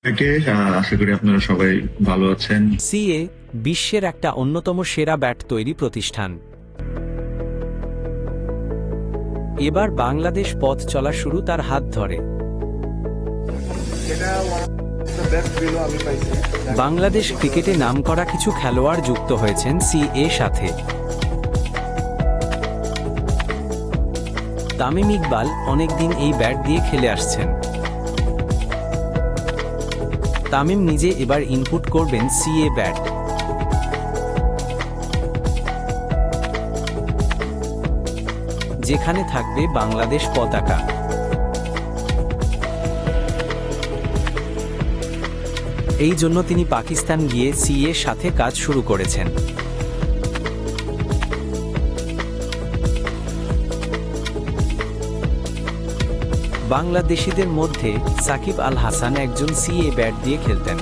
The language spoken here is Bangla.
থেকে আশা করি আপনারা সবাই ভালো আছেন। সিএ বিশ্বের একটা অন্যতম সেরা ব্যাট তৈরি প্রতিষ্ঠান। এবার বাংলাদেশ পথ চলা শুরু তার হাত ধরে। বাংলাদেশ ক্রিকেটে নামকরা কিছু খেলোয়াড় যুক্ত হয়েছেন সিএ সাথে। তামিম ইকবাল অনেকদিন এই ব্যাট দিয়ে খেলে আসছেন। তামিম নিজে এবার ইনপুট করবেন সিএ ব্যাট। যেখানে থাকবে বাংলাদেশ পতাকা। এই জন্য তিনি পাকিস্তান গিয়ে সিএ সাথে কাজ শুরু করেছেন। বাংলাদেশিদের মধ্যে সাকিব আল হাসান একজন সিএ ব্যাট দিয়ে খেলতেন।